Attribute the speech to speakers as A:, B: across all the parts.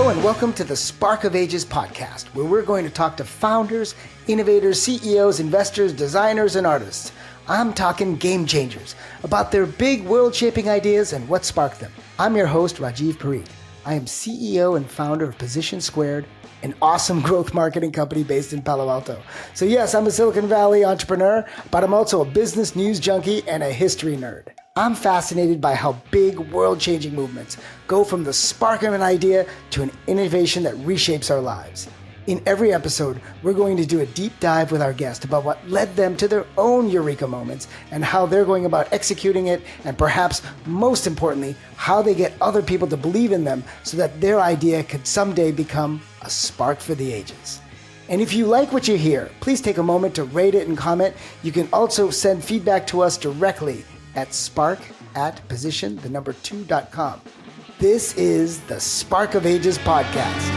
A: Hello and welcome to the Spark of Ages podcast, where we're going to talk to founders, innovators, CEOs, investors, designers, and artists. I'm talking game changers about their big world-shaping ideas and what sparked them. I'm your host, Rajiv Parikh. I am CEO and founder of Position Squared, an awesome growth marketing company based in Palo Alto. So yes, I'm a Silicon Valley entrepreneur, but I'm also a business news junkie and a history nerd. I'm fascinated by how big world-changing movements go from the spark of an idea to an innovation that reshapes our lives. In every episode, we're going to do a deep dive with our guest about what led them to their own eureka moments and how they're going about executing it, and perhaps most importantly, how they get other people to believe in them so that their idea could someday become a spark for the ages. And if you like what you hear, please take a moment to rate it and comment. You can also send feedback to us directly at spark@position2.com. This is the Spark of Ages podcast.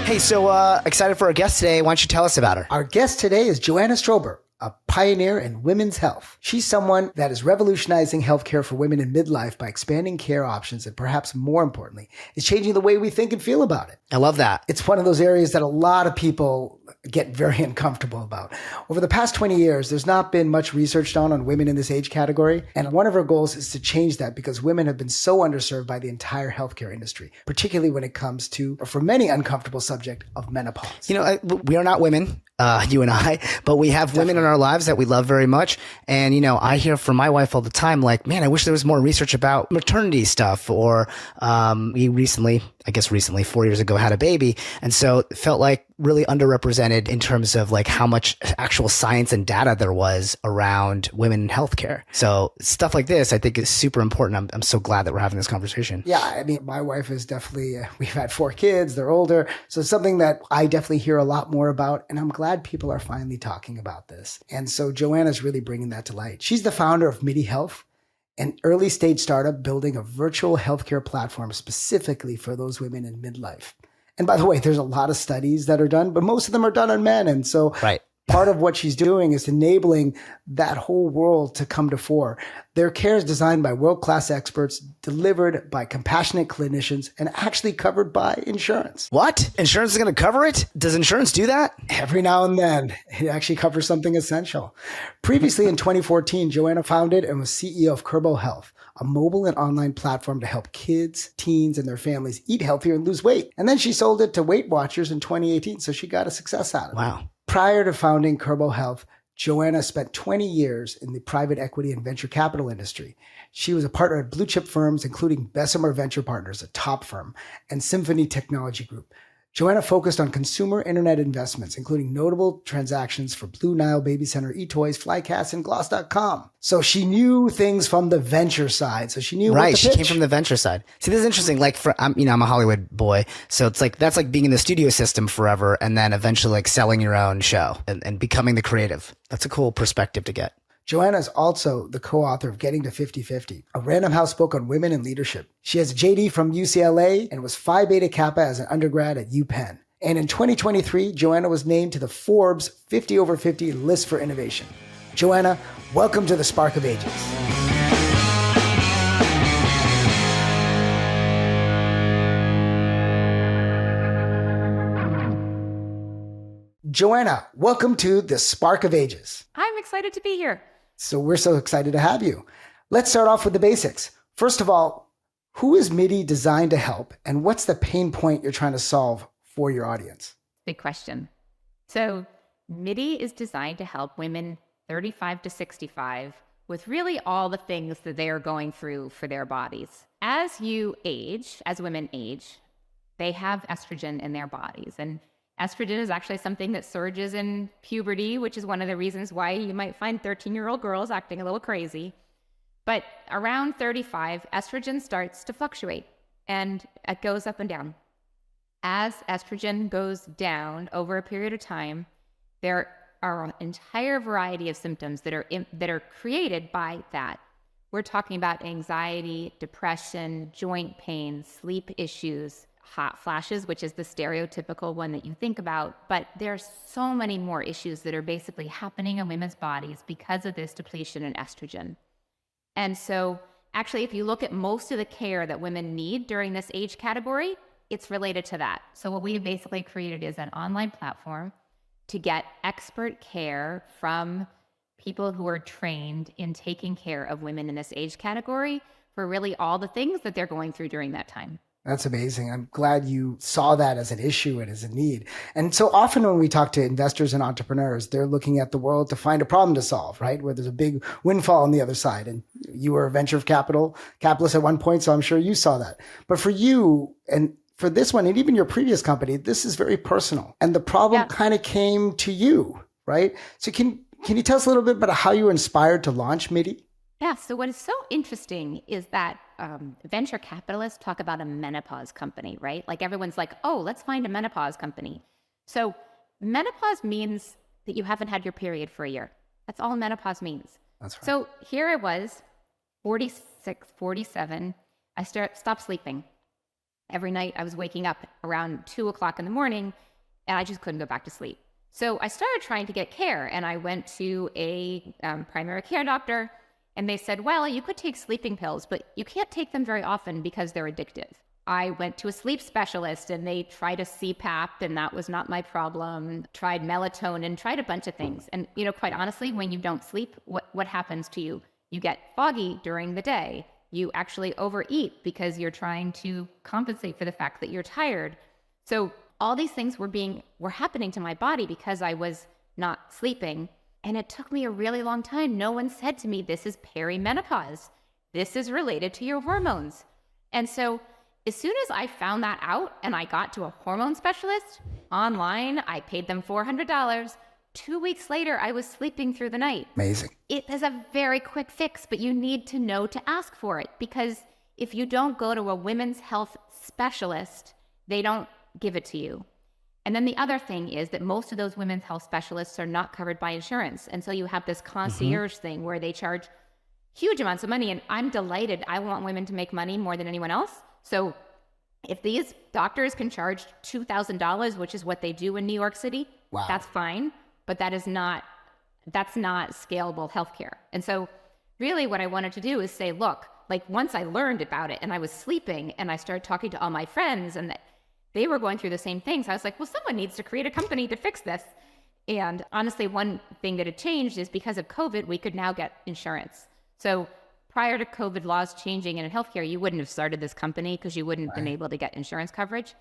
B: Hey, so excited for our guest today. Why don't you tell us about her?
A: Our guest today is Joanna Strober, a pioneer in women's health. She's someone that is revolutionizing healthcare for women in midlife by expanding care options and, perhaps more importantly, is changing the way we think and feel about it.
B: I love that.
A: It's one of those areas that a lot of people get very uncomfortable about. Over the past 20 years, there's not been much research done on women in this age category. And one of our goals is to change that because women have been so underserved by the entire healthcare industry, particularly when it comes to, or for many, uncomfortable subject of menopause.
B: You know, we are not women, you and I, but we have women in our lives that we love very much. And, you know, I hear from my wife all the time, like, man, I wish there was more research about maternity stuff. Or we recently, 4 years ago, had a baby. And so it felt like really underrepresented in terms of like how much actual science and data there was around women in healthcare. So stuff like this, I think, is super important. I'm so glad that we're having this conversation.
A: Yeah, I mean, my wife is definitely, we've had 4 kids, they're older. So it's something that I definitely hear a lot more about. And I'm glad people are finally talking about this. And so Joanna's really bringing that to light. She's the founder of Midi Health, an early stage startup building a virtual healthcare platform specifically for those women in midlife. And by the way, there's a lot of studies that are done, but most of them are done on men. And so part of what she's doing is enabling that whole world to come to fore. Their care is designed by world-class experts, delivered by compassionate clinicians, and actually covered by insurance.
B: What? Insurance is going to cover it? Does insurance do that?
A: Every now and then, it actually covers something essential. Previously in 2014, Joanna founded and was CEO of Kerbo Health, a mobile and online platform to help kids, teens, and their families eat healthier and lose weight. And then she sold it to Weight Watchers in 2018, so she got a success out of it.
B: Wow.
A: Prior to founding Kerbo Health, Joanna spent 20 years in the private equity and venture capital industry. She was a partner at blue chip firms, including Bessemer Venture Partners, a top firm, and Symphony Technology Group. Joanna focused on consumer internet investments, including notable transactions for Blue Nile, Babysitter, eToys, Flycast, and Gloss.com. So she knew things from the venture side. So she knew what to pitch.
B: She came from the venture side. See, this is interesting. Like, I'm a Hollywood boy, so it's like that's like being in the studio system forever, and then eventually like selling your own show and becoming the creative. That's a cool perspective to get.
A: Joanna is also the co-author of Getting to 50-50, a Random House book on women in leadership. She has a JD from UCLA and was Phi Beta Kappa as an undergrad at UPenn. And in 2023, Joanna was named to the Forbes 50 over 50 list for innovation. Joanna, welcome to the Spark of Ages. Joanna, welcome to the Spark of Ages.
C: I'm excited to be here.
A: So we're so excited to have you. Let's start off with the basics. First of all, who is Midi designed to help, and what's the pain point you're trying to solve for your audience?
C: Big question. So Midi is designed to help women 35 to 65 with really all the things that they are going through for their bodies. As you age, as women age, they have estrogen in their bodies. And estrogen is actually something that surges in puberty, which is one of the reasons why you might find 13-year-old girls acting a little crazy. But around 35, estrogen starts to fluctuate and it goes up and down. As estrogen goes down over a period of time, there are an entire variety of symptoms that are created by that. We're talking about anxiety, depression, joint pain, sleep issues, hot flashes, which is the stereotypical one that you think about, but there's so many more issues that are basically happening in women's bodies because of this depletion in estrogen. And so actually, if you look at most of the care that women need during this age category, it's related to that. So what we have basically created is an online platform to get expert care from people who are trained in taking care of women in this age category for really all the things that they're going through during that time.
A: That's amazing. I'm glad you saw that as an issue and as a need. And so often when we talk to investors and entrepreneurs, they're looking at the world to find a problem to solve, right? Where there's a big windfall on the other side. And you were a venture capitalist at one point, so I'm sure you saw that. But for you and for this one, and even your previous company, this is very personal. And the problem kind of came to you, right? So can you tell us a little bit about how you were inspired to launch Midi?
C: Yeah, so what is so interesting is that venture capitalists talk about a menopause company, right? Like everyone's like, oh, let's find a menopause company. So menopause means that you haven't had your period for a year. That's all menopause means.
A: That's right.
C: So here I was, 46, 47. I stopped sleeping. Every night I was waking up around 2 o'clock in the morning and I just couldn't go back to sleep. So I started trying to get care and I went to a primary care doctor. And they said, well, you could take sleeping pills, but you can't take them very often because they're addictive. I went to a sleep specialist and they tried a CPAP and that was not my problem. Tried melatonin, tried a bunch of things. And, quite honestly, when you don't sleep, what happens to you? You get foggy during the day. You actually overeat because you're trying to compensate for the fact that you're tired. So all these things were happening to my body because I was not sleeping. And it took me a really long time. No one said to me, this is perimenopause. This is related to your hormones. And so as soon as I found that out and I got to a hormone specialist online, I paid them $400. 2 weeks later, I was sleeping through the night.
A: Amazing.
C: It is a very quick fix, but you need to know to ask for it because if you don't go to a women's health specialist, they don't give it to you. And then the other thing is that most of those women's health specialists are not covered by insurance. And so you have this concierge thing where they charge huge amounts of money. And I'm delighted. I want women to make money more than anyone else. So if these doctors can charge $2,000, which is what they do in New York City, that's fine. But that's not scalable healthcare. And so really what I wanted to do is say, look, like once I learned about it and I was sleeping and I started talking to all my friends and that they were going through the same things. I was like, well, someone needs to create a company to fix this. And honestly, one thing that had changed is because of COVID, we could now get insurance. So prior to COVID laws changing in healthcare, you wouldn't have started this company because you wouldn't have been able to get insurance coverage.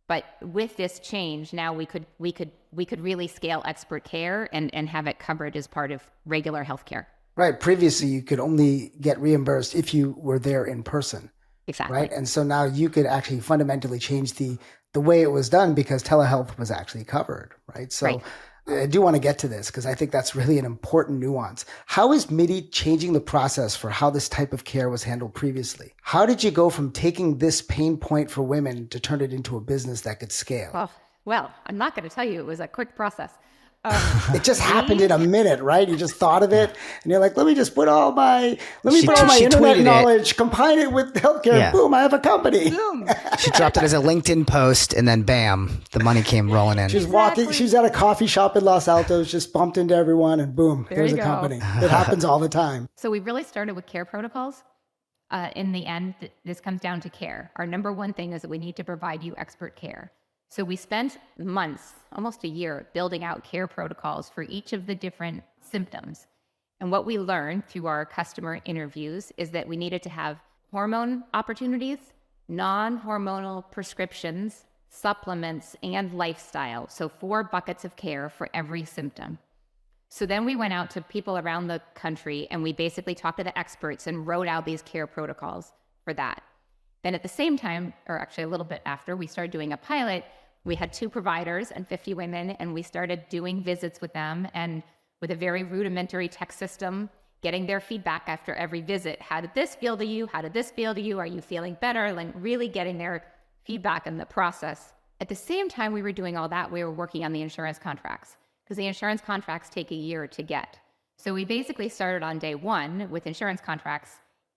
C: But with this change, now we could really scale expert care and have it covered as part of regular healthcare.
A: Right. Previously, you could only get reimbursed if you were there in person.
C: Exactly.
A: Right. And so now you could actually fundamentally change the way it was done because telehealth was actually covered. Right. So I do want to get to this because I think that's really an important nuance. How is Midi changing the process for how this type of care was handled previously? How did you go from taking this pain point for women to turn it into a business that could scale?
C: Well, I'm not going to tell you it was a quick process.
A: It just happened in a minute, right? You just thought of it and you're like, let me put all my internet knowledge, combine it with healthcare. Yeah. Boom, I have a company. Boom.
B: She dropped it as a LinkedIn post and then bam, the money came rolling in.
A: She's walking, she's at a coffee shop in Los Altos, just bumped into everyone and boom, there's a company. It happens all the time.
C: So we really started with care protocols. In the end, this comes down to care. Our number one thing is that we need to provide you expert care. So we spent months, almost a year, building out care protocols for each of the different symptoms. And what we learned through our customer interviews is that we needed to have hormone opportunities, non-hormonal prescriptions, supplements, and lifestyle. So 4 buckets of care for every symptom. So then we went out to people around the country and we basically talked to the experts and wrote out these care protocols for that. Then at the same time, or actually a little bit after, we started doing a pilot. We had 2 providers and 50 women, and we started doing visits with them and with a very rudimentary text system, getting their feedback after every visit. How did this feel to you? How did this feel to you? Are you feeling better? Like really getting their feedback in the process. At the same time we were doing all that, we were working on the insurance contracts because the insurance contracts take a year to get. So we basically started on day 1 with insurance contracts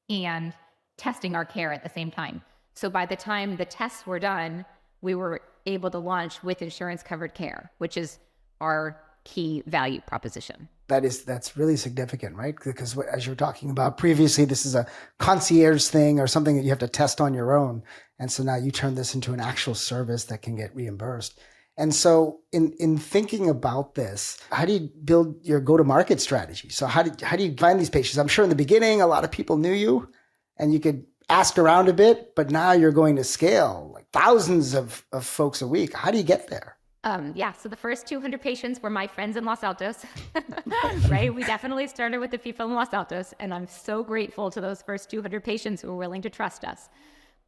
C: and testing our care at the same time. So by the time the tests were done, we were able to launch with insurance covered care, which is our key value proposition.
A: That's really significant, right? Because as you're talking about previously, this is a concierge thing or something that you have to test on your own. And so now you turn this into an actual service that can get reimbursed. And so in thinking about this, how do you build your go-to-market strategy? So how do you find these patients? I'm sure in the beginning, a lot of people knew you and you could ask around a bit, but now you're going to scale like thousands of folks a week. How do you get there?
C: So the first 200 patients were my friends in Los Altos, right? We definitely started with the people in Los Altos, and I'm so grateful to those first 200 patients who were willing to trust us.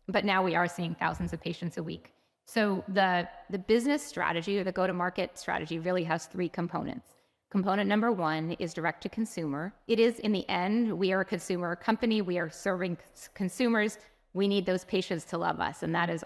C: But now we are seeing thousands of patients a week. So the business strategy or the go-to-market strategy really has three components. Component number one is direct to consumer. It is, in the end, we are a consumer company. We are serving consumers. We need those patients to love us, and that is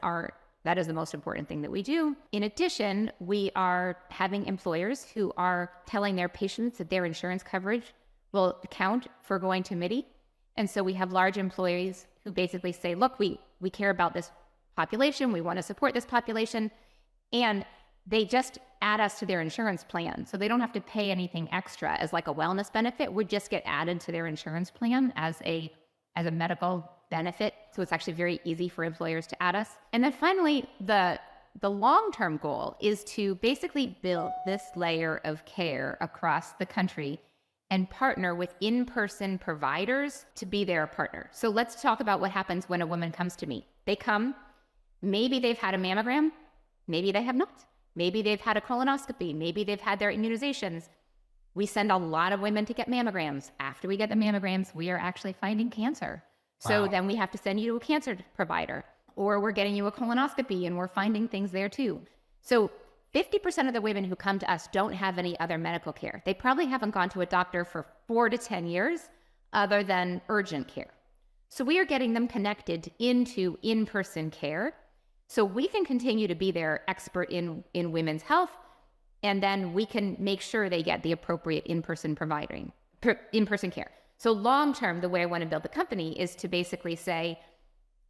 C: the most important thing that we do. In addition, we are having employers who are telling their patients that their insurance coverage will account for going to Midi. And so we have large employees who basically say, look, we care about this population. We want to support this population. And they just add us to their insurance plan. So they don't have to pay anything extra as like a wellness benefit. We just get added to their insurance plan as a medical benefit. So it's actually very easy for employers to add us. And then finally, the long-term goal is to basically build this layer of care across the country and partner with in-person providers to be their partner. So let's talk about what happens when a woman comes to me. They come, maybe they've had a mammogram, maybe they have not. Maybe they've had a colonoscopy, maybe they've had their immunizations. We send a lot of women to get mammograms. After we get the mammograms, we are actually finding cancer. So then we have to send you to a cancer provider, or we're getting you a colonoscopy and we're finding things there too. So 50% of the women who come to us don't have any other medical care. They probably haven't gone to a doctor for 4 to 10 years other than urgent care. So we are getting them connected into in-person care. So we can continue to be their expert in women's health, and then we can make sure they get the appropriate in-person care. So long-term, the way I want to build the company is to basically say,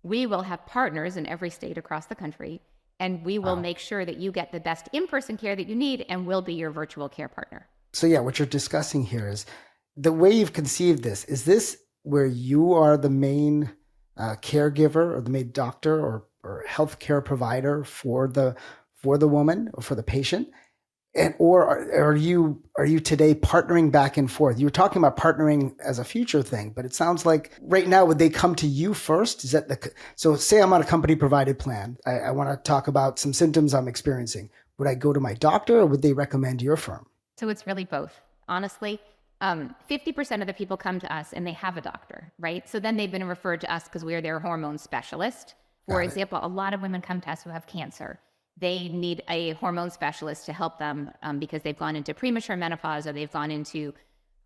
C: we will have partners in every state across the country, and we will make sure that you get the best in-person care that you need, and we'll be your virtual care partner.
A: So yeah, what you're discussing here is the way you've conceived this. Is this where you are the main caregiver or the main doctor or healthcare provider for the woman or for the patient? Or are you today partnering back and forth? You were talking about partnering as a future thing, but it sounds like right now, would they come to you first? Is that so say I'm on a company provided plan. I want to talk about some symptoms I'm experiencing. Would I go to my doctor or would they recommend your firm?
C: So it's really both. Honestly, 50% of the people come to us and they have a doctor, right? So then they've been referred to us because we are their hormone specialist. For example, a lot of women come to us who have cancer. They need a hormone specialist to help them because they've gone into premature menopause or they've gone into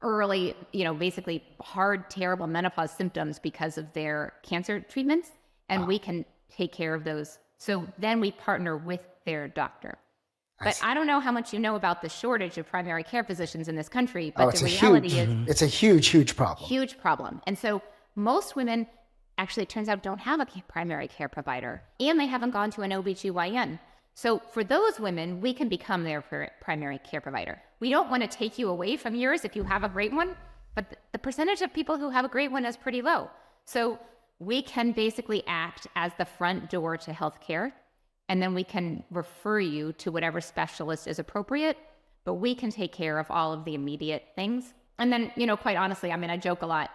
C: early, basically hard, terrible menopause symptoms because of their cancer treatments. And we can take care of those. So then we partner with their doctor. But I don't know how much you know about the shortage of primary care physicians in this country, but the reality is
A: it's a huge problem.
C: Huge problem. And so most women actually, it turns out, don't have a primary care provider, and they haven't gone to an OBGYN. So for those women, we can become their primary care provider. We don't want to take you away from yours if you have a great one, but the percentage of people who have a great one is pretty low. So we can basically act as the front door to healthcare, and then we can refer you to whatever specialist is appropriate, but we can take care of all of the immediate things. And then, quite honestly, I joke a lot.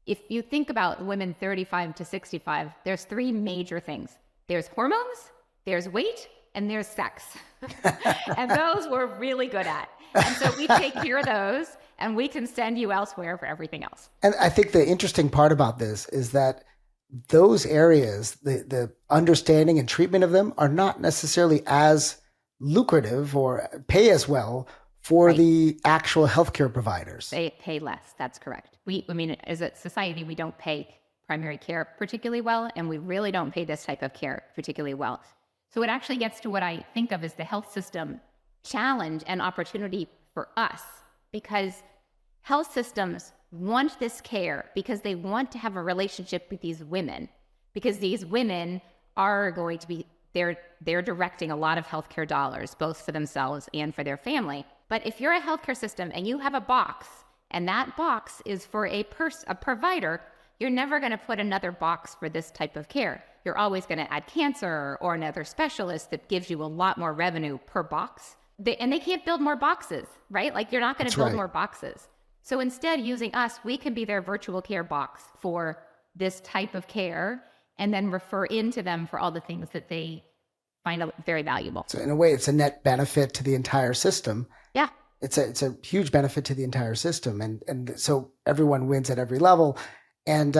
C: If you think about women 35 to 65, there's 3 major things. There's hormones, there's weight, and there's sex. And those we're really good at. And so we take care of those, and we can send you elsewhere for everything else.
A: And I think the interesting part about this is that those areas, the understanding and treatment of them are not necessarily as lucrative or pay as well for the actual healthcare providers.
C: They pay less. That's correct. As a society, we don't pay primary care particularly well, and we really don't pay this type of care particularly well. So it actually gets to what I think of as the health system challenge and opportunity for us, because health systems want this care because they want to have a relationship with these women, because these women are going to be, they're directing a lot of healthcare dollars, both for themselves and for their family. But if you're a healthcare system and you have a box, and that box is for a provider, you're never going to put another box for this type of care. You're always going to add cancer or another specialist that gives you a lot more revenue per box. And they can't build more boxes, right? Like, you're not going to build more boxes. So instead, using us, we can be their virtual care box for this type of care, and then refer into them for all the things that they find very valuable.
A: So in a way, it's a net benefit to the entire system.
C: Yeah.
A: It's a huge benefit to the entire system. And so everyone wins at every level. And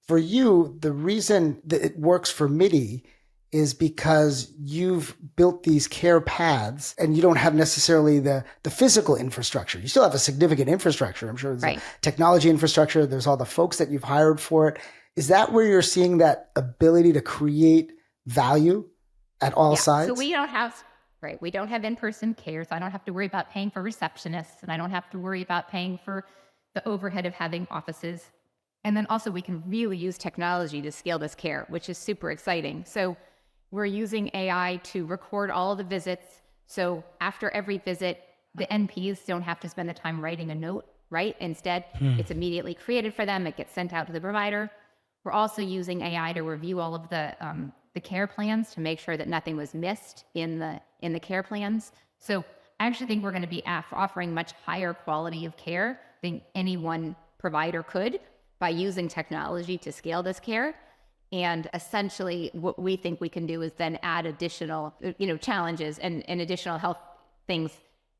A: for you, the reason that it works for Midi is because you've built these care paths, and you don't have necessarily the physical infrastructure. You still have a significant infrastructure. I'm sure there's a technology infrastructure. There's all the folks that you've hired for it. Is that where you're seeing that ability to create value at all sides?
C: So we don't have in-person care. So I don't have to worry about paying for receptionists, and I don't have to worry about paying for the overhead of having offices. And then also we can really use technology to scale this care, which is super exciting. So we're using AI to record all of the visits. So after every visit, the NPs don't have to spend the time writing a note, right? Instead, it's immediately created for them. It gets sent out to the provider. We're also using AI to review all of the care plans to make sure that nothing was missed in the care plans. So I actually think we're going to be offering much higher quality of care than any one provider could by using technology to scale this care. And essentially what we think we can do is then add additional, challenges and additional health things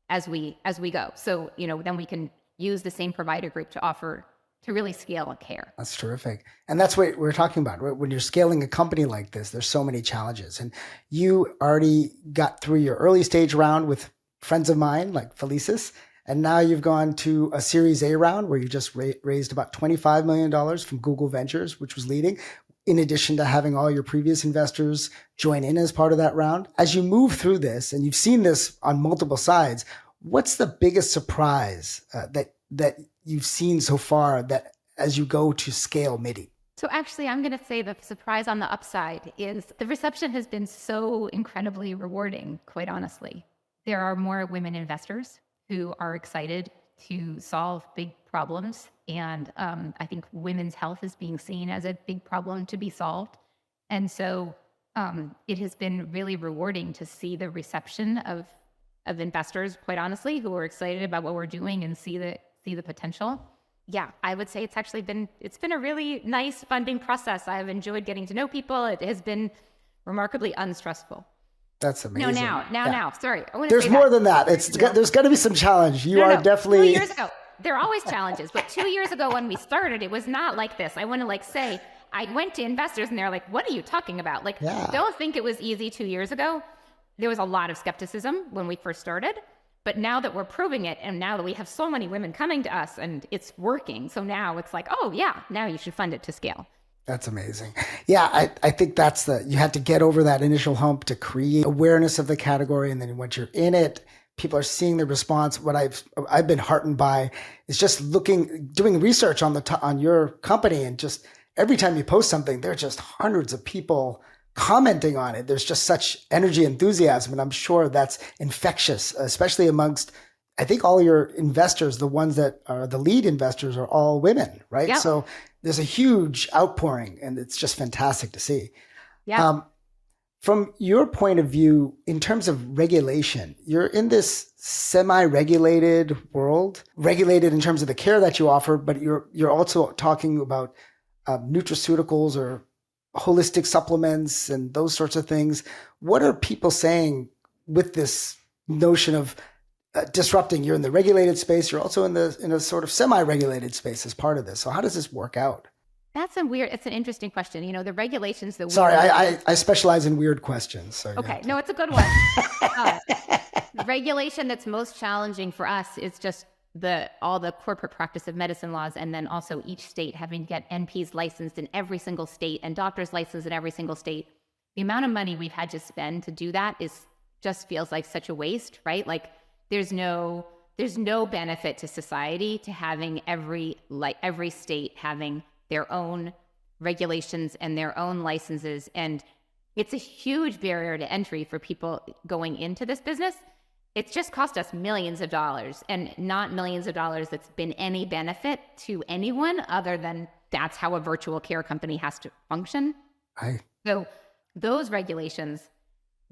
C: as we go. So, then we can use the same provider group to really scale care.
A: That's terrific. And that's what we're talking about. Right? When you're scaling a company like this, there's so many challenges. And you already got through your early stage round with friends of mine like Felicis. And now you've gone to a Series A round where you just raised about $25 million from Google Ventures, which was leading, in addition to having all your previous investors join in as part of that round. As you move through this, and you've seen this on multiple sides, what's the biggest surprise that you've seen so far that as you go to scale Midi?
C: So actually, I'm going to say the surprise on the upside is the reception has been so incredibly rewarding, quite honestly. There are more women investors who are excited to solve big problems. And I think women's health is being seen as a big problem to be solved. And so it has been really rewarding to see the reception of investors, quite honestly, who are excited about what we're doing and see the potential. Yeah, I would say it's been a really nice funding process. I've enjoyed getting to know people. It has been remarkably unstressful.
A: That's amazing.
C: Now. Sorry.
A: There's more than that. There's got to be some challenge. You are definitely...
C: 2 years ago, there are always challenges. But 2 years ago when we started, it was not like this. I want to say, I went to investors and they're like, what are you talking about? Don't think it was easy 2 years ago. There was a lot of skepticism when we first started. But now that we're proving it, and now that we have so many women coming to us and it's working, so now it's like, oh yeah, now you should fund it to scale. That's
A: amazing. Yeah, I think you had to get over that initial hump to create awareness of the category. And then once you're in it, people are seeing the response. What I've been heartened by is just doing research on your company. And just every time you post something, there are just hundreds of people commenting on it. There's just such energy, enthusiasm. And I'm sure that's infectious, especially amongst, I think all your investors, the ones that are the lead investors, are all women, right?
C: Yep.
A: So there's a huge outpouring, and it's just fantastic to see.
C: Yeah.
A: From your point of view, in terms of regulation, you're in this semi-regulated world, regulated in terms of the care that you offer, but you're also talking about nutraceuticals or holistic supplements and those sorts of things. What are people saying with this notion of disrupting? You're in the regulated space. You're also in a sort of semi-regulated space as part of this. So how does this work out?
C: It's an interesting question. The regulations that
A: Sorry, I specialize in weird questions. So
C: okay. No, it's a good one. The regulation that's most challenging for us is just all the corporate practice of medicine laws, and then also each state having to get NPs licensed in every single state and doctors licensed in every single state. The amount of money we've had to spend to do that just feels like such a waste, right? Like there's no benefit to society to having every state having their own regulations and their own licenses. And it's a huge barrier to entry for people going into this business. It's just cost us millions of dollars, and not millions of dollars that's been any benefit to anyone other than that's how a virtual care company has to function. So those regulations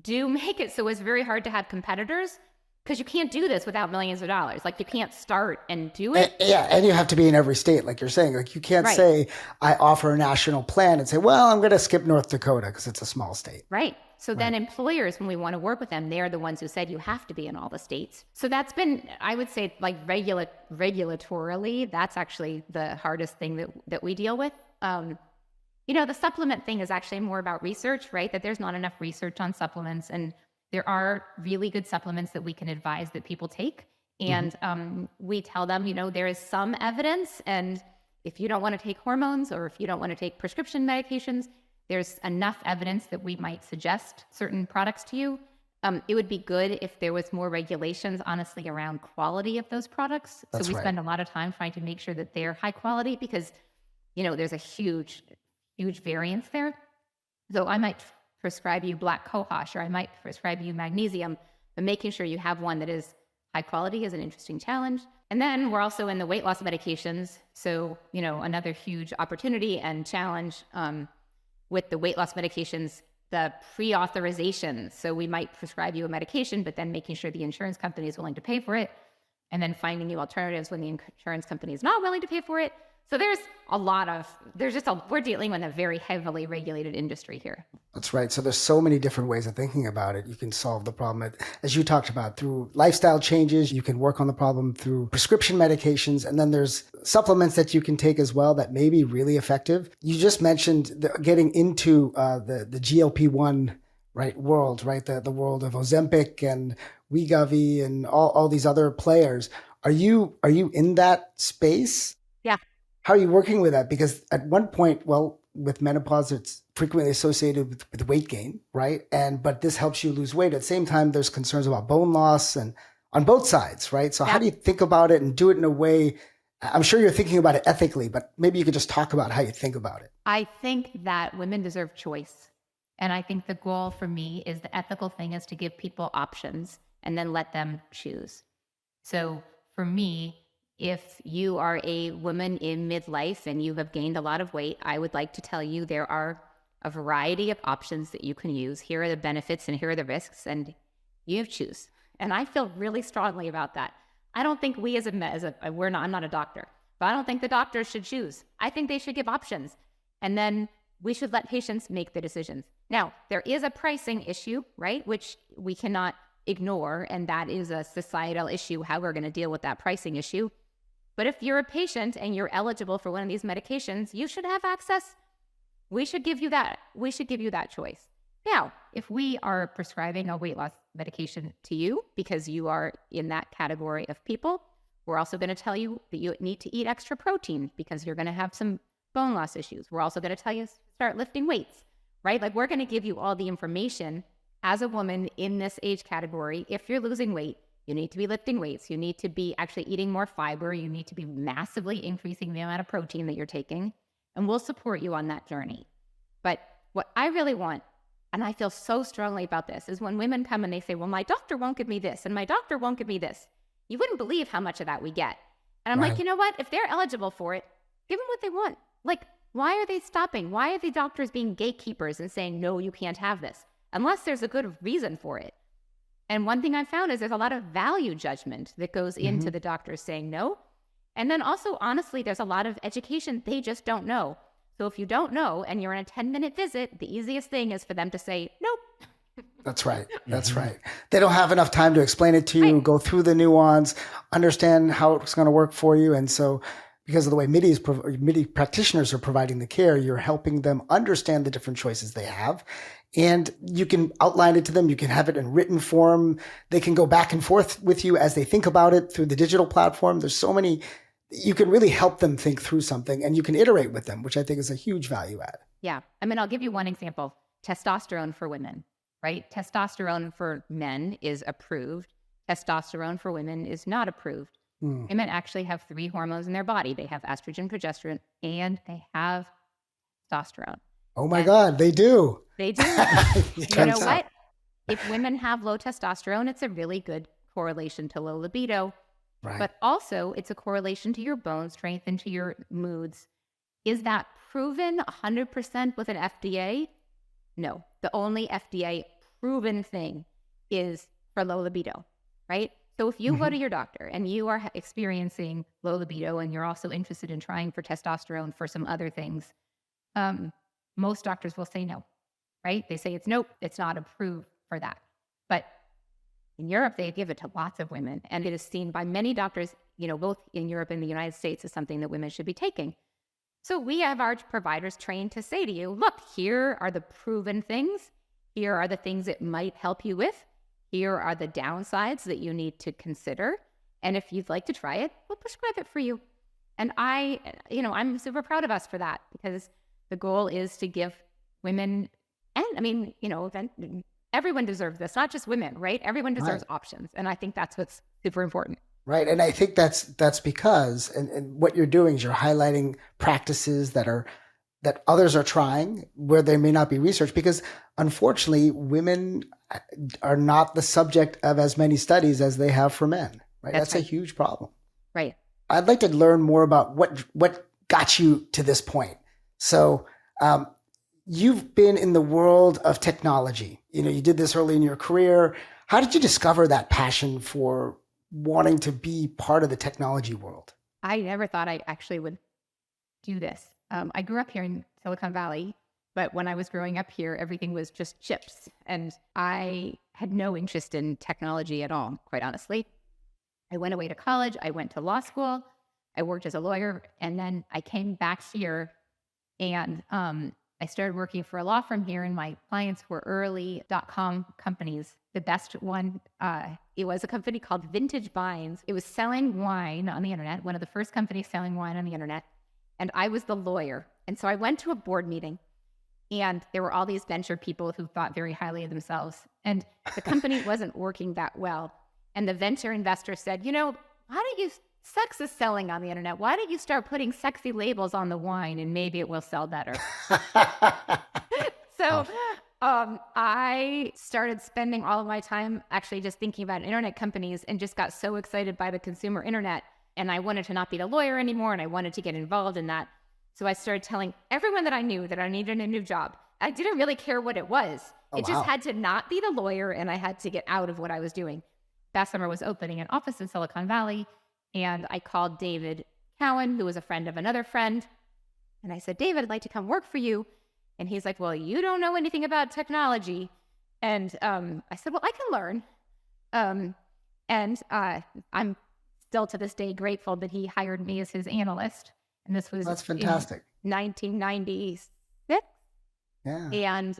C: do make it so it's very hard to have competitors, because you can't do this without millions of dollars. Like, you can't start and do it.
A: And you have to be in every state, like you're saying. Like, you can't say, I offer a national plan and say, well, I'm going to skip North Dakota because it's a small state.
C: Right. So then employers, when we want to work with them, they're the ones who said you have to be in all the states. So that's been, I would say, like, regulatorily, that's actually the hardest thing that we deal with. The supplement thing is actually more about research, right? That there's not enough research on supplements, and there are really good supplements that we can advise that people take. And we tell them, there is some evidence, and if you don't want to take hormones, or if you don't want to take prescription medications, there's enough evidence that we might suggest certain products to you. It would be good if there was more regulations, honestly, around quality of those products.
A: That's
C: so we
A: right.
C: spend a lot of time trying to make sure that they're high quality, because, there's a huge variance there. So I might prescribe you black cohosh, or I might prescribe you magnesium, but making sure you have one that is high quality is an interesting challenge. And then we're also in the weight loss medications. So, another huge opportunity and challenge with the weight loss medications, the pre-authorization. So we might prescribe you a medication, but then making sure the insurance company is willing to pay for it, and then finding you alternatives when the insurance company is not willing to pay for it. So we're dealing with a very heavily regulated industry here.
A: That's right. So there's so many different ways of thinking about it. You can solve the problem, as you talked about, through lifestyle changes. You can work on the problem through prescription medications. And then there's supplements that you can take as well that may be really effective. You just mentioned getting into the GLP-1 world, right? The world of Ozempic and Wegovy and all these other players. Are you in that space?
C: Yeah.
A: How are you working with that? Because at one point, with menopause, it's frequently associated with weight gain, right? But this helps you lose weight. At the same time, there's concerns about bone loss, and on both sides, right? So how do you think about it and do it in a way? I'm sure you're thinking about it ethically, but maybe you could just talk about how you think about it.
C: I think that women deserve choice. And I think the goal for me is, the ethical thing is to give people options and then let them choose. So for me, if you are a woman in midlife and you have gained a lot of weight, I would like to tell you there are a variety of options that you can use. Here are the benefits and here are the risks, and you choose. And I feel really strongly about that. I don't think we I'm not a doctor, but I don't think the doctors should choose. I think they should give options, and then we should let patients make the decisions. Now, there is a pricing issue, right, which we cannot ignore, and that is a societal issue, how we're going to deal with that pricing issue. But if you're a patient and you're eligible for one of these medications, you should have access. We should give you that. We should give you that choice. Now, if we are prescribing a weight loss medication to you because you are in that category of people, we're also going to tell you that you need to eat extra protein because you're going to have some bone loss issues. We're also going to tell you to start lifting weights, right? Like, we're going to give you all the information as a woman in this age category. If you're losing weight, you need to be lifting weights. You need to be actually eating more fiber. You need to be massively increasing the amount of protein that you're taking. And we'll support you on that journey. But what I really want, and I feel so strongly about this, is when women come and they say, well, my doctor won't give me this, and my doctor won't give me this. You wouldn't believe how much of that we get. And I'm like, you know what? If they're eligible for it, give them what they want. Like, why are they stopping? Why are the doctors being gatekeepers and saying, no, you can't have this? Unless there's a good reason for it. And one thing I've found is there's a lot of value judgment that goes into the doctors saying no. And then also, honestly, there's a lot of education they just don't know. So if you don't know and you're in a 10-minute visit, the easiest thing is for them to say, nope.
A: That's right. That's right. They don't have enough time to explain it to you, go through the nuance, understand how it's going to work for you. And so because of the way Midi practitioners are providing the care, you're helping them understand the different choices they have. And you can outline it to them. You can have it in written form. They can go back and forth with you as they think about it through the digital platform. There's so many, you can really help them think through something, and you can iterate with them, which I think is a huge value add.
C: Yeah. I mean, I'll give you one example. Testosterone for women, right? Testosterone for men is approved. Testosterone for women is not approved. Women actually have 3 hormones in their body. They have estrogen, progesterone, and they have testosterone.
A: Oh my God, they do.
C: They do. You know what? If women have low testosterone, it's a really good correlation to low libido,
A: Right.
C: but also it's a correlation to your bone strength and to your moods. Is that proven 100% with an FDA? No. The only FDA proven thing is for low libido, right? So if you go to your doctor and you are experiencing low libido and you're also interested in trying for testosterone for some other things, most doctors will say no, right? They say it's nope, it's not approved for that. But in Europe, they give it to lots of women, and it is seen by many doctors, both in Europe and the United States, as something that women should be taking. So we have our providers trained to say to you, look, here are the proven things. Here are the things it might help you with. Here are the downsides that you need to consider. And if you'd like to try it, we'll prescribe it for you. And I'm super proud of us for that, because the goal is to give women, and everyone deserves this, not just women, right? Everyone deserves options. And I think that's what's super important.
A: Right. And I think that's because, and what you're doing is you're highlighting practices that others are trying where there may not be research, because unfortunately women are not the subject of as many studies as they have for men. Right. That's
C: right.
A: a huge problem.
C: Right.
A: I'd like to learn more about what got you to this point. So, you've been in the world of technology. You did this early in your career. How did you discover that passion for wanting to be part of the technology world?
C: I never thought I actually would do this. I grew up here in Silicon Valley, but when I was growing up here, everything was just chips. And I had no interest in technology at all, quite honestly. I went away to college. I went to law school. I worked as a lawyer. And then I came back here, and I started working for a law firm here, and my clients were early .com companies. The best one, it was a company called Vintage Vines. It was selling wine on the internet, one of the first companies selling wine on the internet. And I was the lawyer. And so I went to a board meeting, and there were all these venture people who thought very highly of themselves. And the company wasn't working that well. And the venture investor said, why don't you, sex is selling on the internet. Why don't you start putting sexy labels on the wine, and maybe it will sell better? So I started spending all of my time actually just thinking about internet companies, and just got so excited by the consumer internet. And I wanted to not be the lawyer anymore, and I wanted to get involved in that. So I started telling everyone that I knew that I needed a new job. I didn't really care what it was. It just had to not be the lawyer, and I had to get out of what I was doing. Bessemer was opening an office in Silicon Valley, and I called David Cowan, who was a friend of another friend. And I said, David, I'd like to come work for you. And he's like, well, you don't know anything about technology. And I said, well, I can learn. And I'm still to this day grateful that he hired me as his analyst. And this was
A: That's fantastic.
C: In 1996.
A: Yeah.
C: And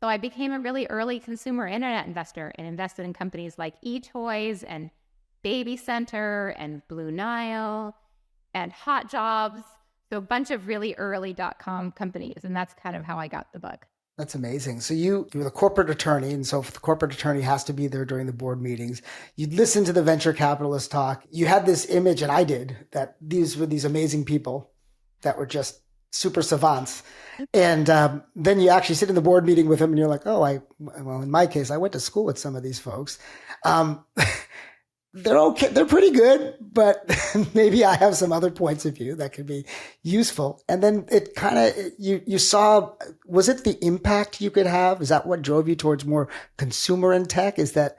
C: so I became a really early consumer internet investor, and invested in companies like eToys and BabyCenter and Blue Nile and Hot Jobs. So a bunch of really early .com companies. And that's kind of how I got the bug.
A: That's amazing. So you were the corporate attorney, and so if the corporate attorney has to be there during the board meetings, you'd listen to the venture capitalist talk. You had this image, and I did, that these were these amazing people that were just super savants. And then you actually sit in the board meeting with them, and you're like, well, in my case, I went to school with some of these folks. They're okay. They're pretty good, but maybe I have some other points of view that could be useful. And then it kind of, you saw, was it the impact you could have? Is that what drove you towards more consumer in tech? Is that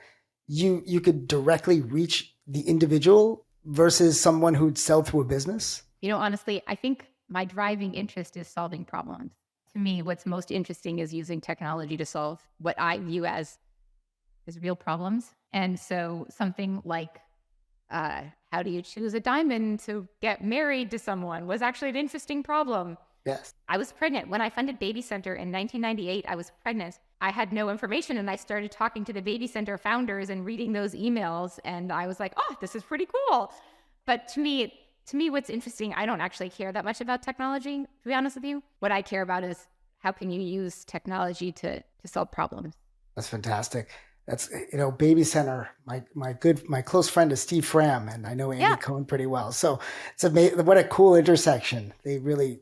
A: you could directly reach the individual versus someone who'd sell through a business?
C: Honestly, I think my driving interest is solving problems. To me, what's most interesting is using technology to solve what I view as real problems. And so something like how do you choose a diamond to get married to someone was actually an interesting problem.
A: Yes.
C: I was pregnant. When I funded BabyCenter in 1998, I was pregnant. I had no information, and I started talking to the BabyCenter founders and reading those emails, and I was like, oh, this is pretty cool. But to me, what's interesting, I don't actually care that much about technology, to be honest with you. What I care about is how can you use technology to solve problems.
A: That's fantastic. That's, BabyCenter. My close friend is Steve Fram, and I know Andy Cohen pretty well. So it's amazing. What a cool intersection. They really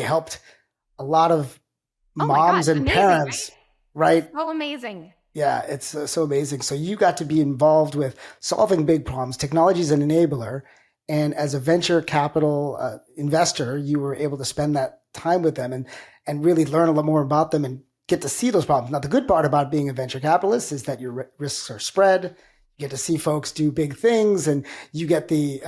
A: helped a lot of moms and
C: amazing,
A: parents, right?
C: Oh, amazing.
A: Yeah, it's so amazing. So you got to be involved with solving big problems. Technology is an enabler. And as a venture capital investor, you were able to spend that time with them and really learn a lot more about them and get to see those problems. Now, the good part about being a venture capitalist is that your risks are spread. You get to see folks do big things, and you get the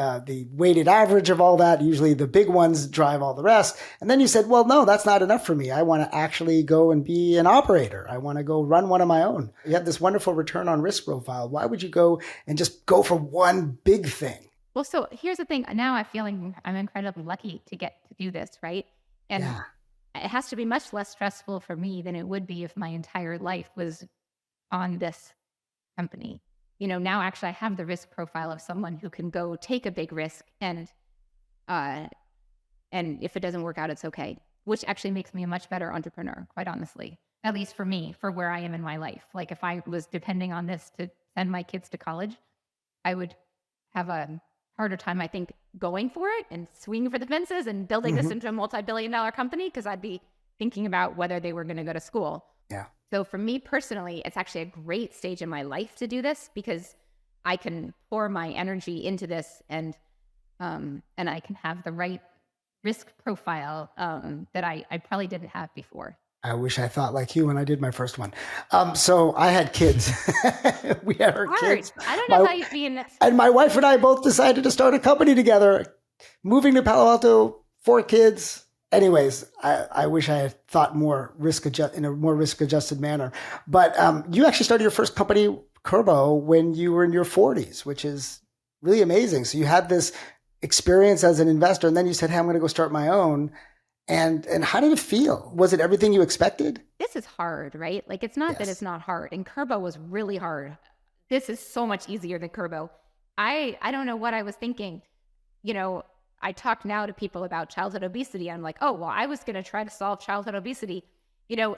A: weighted average of all that. Usually the big ones drive all the rest. And then you said, well, no, that's not enough for me. I want to actually go and be an operator. I want to go run one of my own. You have this wonderful return on risk profile. Why would you go and just go for one big thing?
C: Well, so here's the thing. Now I feel like I'm incredibly lucky to get to do this, right? And
A: Yeah.
C: it has to be much less stressful for me than it would be if my entire life was on this company. Now actually I have the risk profile of someone who can go take a big risk and if it doesn't work out, it's okay, which actually makes me a much better entrepreneur, quite honestly, at least for me, for where I am in my life. Like if I was depending on this to send my kids to college, I would have a harder time, I think, going for it and swinging for the fences and building this into a multi-billion-dollar company because I'd be thinking about whether they were going to go to school.
A: Yeah.
C: So for me personally, it's actually a great stage in my life to do this because I can pour my energy into this and I can have the right risk profile that I probably didn't have before.
A: I wish I thought like you when I did my first one. So I had kids. We had our kids.
C: I don't know how you'd be in this.
A: And my wife and I both decided to start a company together, moving to Palo Alto, 4 kids. Anyways, I wish I had thought in a more risk adjusted manner. But you actually started your first company, Kerbo, when you were in your 40s, which is really amazing. So you had this experience as an investor, and then you said, "Hey, I'm going to go start my own." And how did it feel? Was it everything you expected?
C: This is hard, right? Like it's not that it's not hard. And Kerbo was really hard. This is so much easier than Kerbo. I don't know what I was thinking. I talk now to people about childhood obesity. I'm like, oh, well, I was going to try to solve childhood obesity.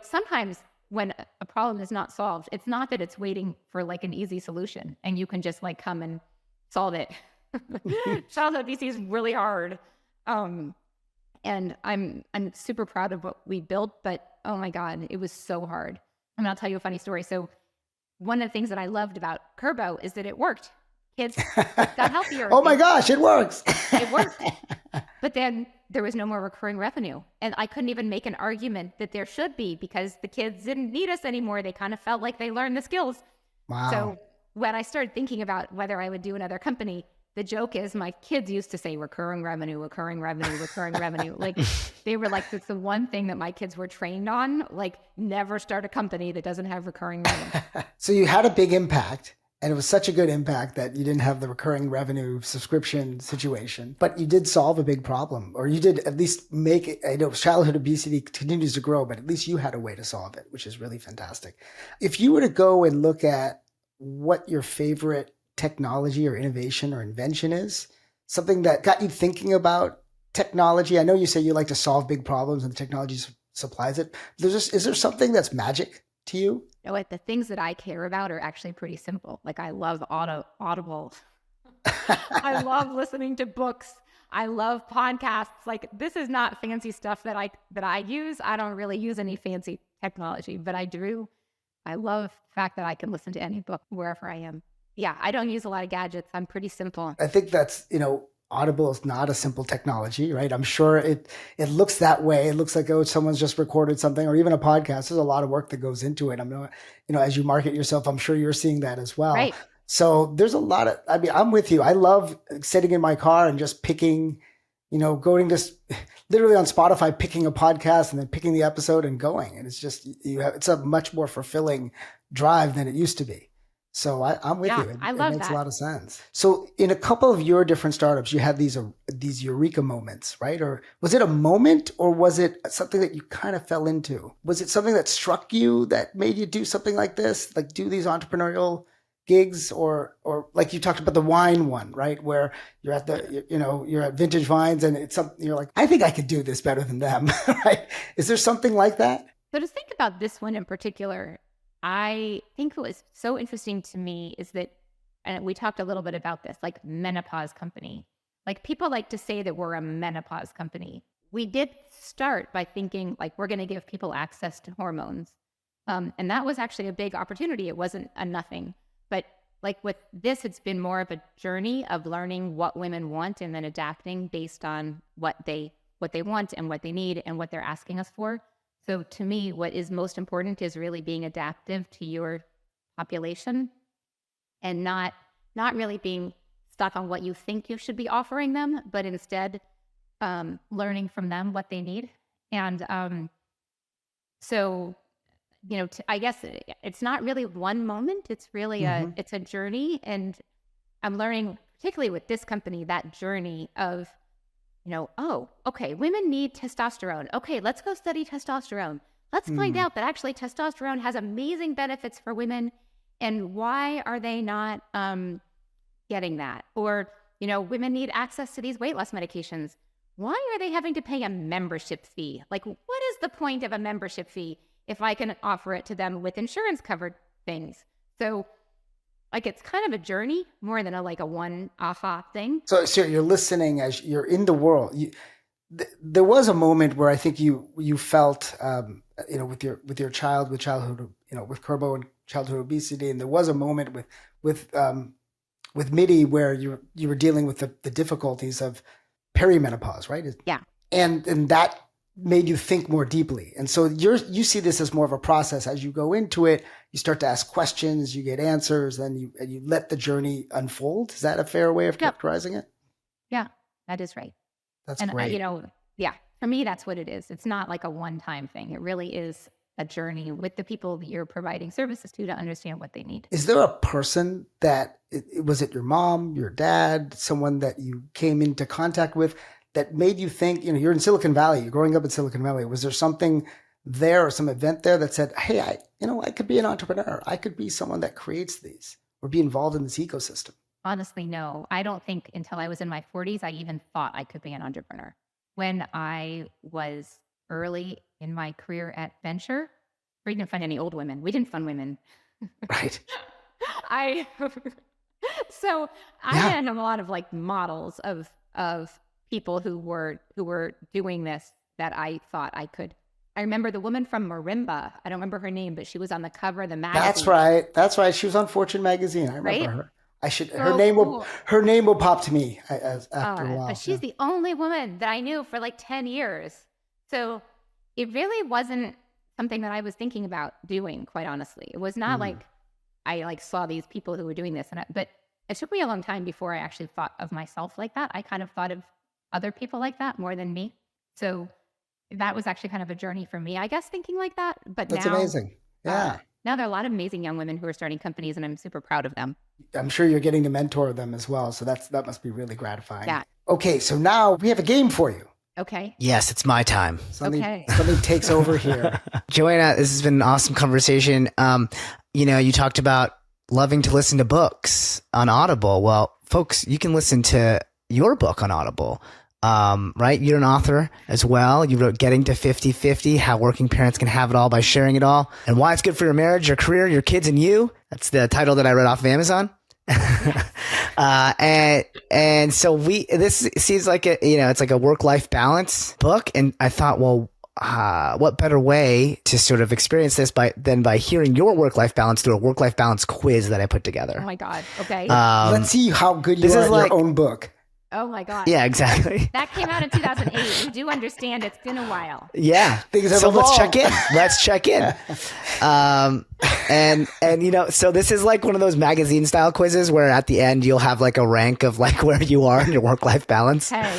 C: Sometimes when a problem is not solved, it's not that it's waiting for like an easy solution and you can just like come and solve it. Childhood obesity is really hard. And I'm super proud of what we built, but oh my God, it was so hard. And I'll tell you a funny story. So one of the things that I loved about Kerbo is that it worked. Kids got healthier.
A: Oh my gosh, it works.
C: It worked. But then there was no more recurring revenue. And I couldn't even make an argument that there should be because the kids didn't need us anymore. They kind of felt like they learned the skills.
A: Wow.
C: So when I started thinking about whether I would do another company, the joke is my kids used to say recurring revenue, recurring revenue, recurring revenue. Like they were like, that's the one thing that my kids were trained on. Like never start a company that doesn't have recurring revenue.
A: So you had a big impact. And it was such a good impact that you didn't have the recurring revenue subscription situation, but you did solve a big problem, or you did at least make it. I know childhood obesity continues to grow, but at least you had a way to solve it, which is really fantastic. If you were to go and look at what your favorite technology or innovation or invention is, something that got you thinking about technology. I know you say you like to solve big problems and the technology supplies it. Is there something that's magic to you?
C: You know what? The things that I care about are actually pretty simple. Like I love Audible. I love listening to books. I love podcasts. Like this is not fancy stuff that I use. I don't really use any fancy technology, but I do. I love the fact that I can listen to any book wherever I am. Yeah, I don't use a lot of gadgets. I'm pretty simple.
A: I think that's, Audible is not a simple technology, right? I'm sure it looks that way. It looks like, someone's just recorded something, or even a podcast. There's a lot of work that goes into it. I'm not, as you market yourself, I'm sure you're seeing that as well.
C: Right.
A: So there's a lot of, I'm with you. I love sitting in my car and just picking, going to literally on Spotify, picking a podcast and then picking the episode and going. And it's just, it's a much more fulfilling drive than it used to be. So I'm with you.
C: I love that.
A: It makes a lot of sense. So in a couple of your different startups, you had these eureka moments, right? Or was it a moment, or was it something that you kind of fell into? Was it something that struck you that made you do something like this, like do these entrepreneurial gigs, or like you talked about the wine one, right? Where you're at you're at Vintage Vines and it's something you're like, I think I could do this better than them, right? Is there something like that?
C: So to think about this one in particular, I think what was so interesting to me is that, and we talked a little bit about this, like menopause company. Like people like to say that we're a menopause company. We did start by thinking like we're going to give people access to hormones. And that was actually a big opportunity. It wasn't a nothing. But like with this, it's been more of a journey of learning what women want and then adapting based on what they want and what they need and what they're asking us for. So to me, what is most important is really being adaptive to your population and not really being stuck on what you think you should be offering them, but instead learning from them what they need. And so, I guess it's not really one moment. It's really it's a journey. And I'm learning, particularly with this company, that journey of, oh, okay, women need testosterone. Okay, let's go study testosterone. Let's find out that actually testosterone has amazing benefits for women. And why are they not getting that? Or, women need access to these weight loss medications. Why are they having to pay a membership fee? Like, what is the point of a membership fee if I can offer it to them with insurance covered things? So, like, it's kind of a journey more than a one aha thing.
A: So you're listening as you're in the world. There was a moment where I think you felt, with your child, with childhood, with Kerbo and childhood obesity, and there was a moment with Midi where you were dealing with the difficulties of perimenopause, right?
C: Yeah.
A: And that made you think more deeply. And so you see this as more of a process. As you go into it, you start to ask questions, you get answers, and you let the journey unfold. Is that a fair way of characterizing it?
C: Yeah, that is right.
A: That's
C: and
A: great.
C: For me, that's what it is. It's not like a one-time thing. It really is a journey with the people that you're providing services to understand what they need.
A: Is there a person that, was it your mom, your dad, someone that you came into contact with that made you think, you're in Silicon Valley, you're growing up in Silicon Valley. Was there something there or some event there that said, hey, I could be an entrepreneur. I could be someone that creates these or be involved in this ecosystem?
C: Honestly, no. I don't think until I was in my 40s, I even thought I could be an entrepreneur. When I was early in my career at Venture, we didn't fund any old women. We didn't fund women.
A: Right.
C: I had a lot of models of people who were doing this that I thought I could. I remember the woman from Marimba. I don't remember her name, but she was on the cover of the magazine.
A: That's right. She was on Fortune magazine. I remember her. Her name will pop to me after a while.
C: But she's the only woman that I knew for 10 years. So it really wasn't something that I was thinking about doing, quite honestly. It was not like I saw these people who were doing this. But it took me a long time before I actually thought of myself like that. I kind of thought of other people like that more than me. So that was actually kind of a journey for me, I guess, thinking like that. But
A: that's
C: now,
A: amazing. Yeah.
C: Now there are a lot of amazing young women who are starting companies, and I'm super proud of them.
A: I'm sure you're getting to mentor them as well. So that must be really gratifying.
C: Yeah.
A: Okay, so now we have a game for you.
C: Okay.
B: Yes, it's my time.
A: Something takes over here.
B: Joanna, this has been an awesome conversation. You talked about loving to listen to books on Audible. Well, folks, you can listen to your book on Audible. Right? You're an author as well. You wrote Getting to 50-50, How Working Parents Can Have It All by Sharing It All, and Why It's Good for Your Marriage, Your Career, Your Kids, and You. That's the title that I read off of Amazon. And so this seems like it's like a work-life balance book. And I thought, well, what better way to sort of experience this than by hearing your work-life balance through a work-life balance quiz that I put together.
C: Oh my God. Okay.
A: Let's see how good you are at your own book.
C: Oh my God.
B: Yeah, exactly.
C: That came out in 2008. You do understand it's been a while.
B: Yeah. So let's check in. So this is like one of those magazine style quizzes where at the end you'll have a rank of where you are in your work-life balance.
C: Hey.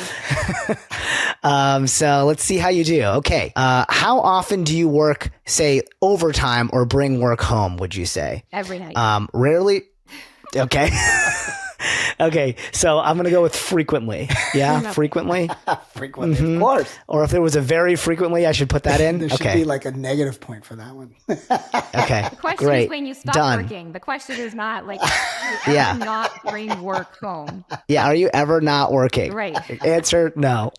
B: So let's see how you do. Okay. How often do you work, say, overtime or bring work home, would you say?
C: Every night.
B: Rarely. Okay. Okay, so I'm going to go with frequently. Yeah, frequently?
A: Frequently, of course.
B: Or if there was a very frequently, I should put that in?
A: There should be a negative point for that one.
B: Okay,
C: the question
B: great.
C: is when you stop working. The question is not not bring work home.
B: Yeah, are you ever not working?
C: Right.
B: Answer, no.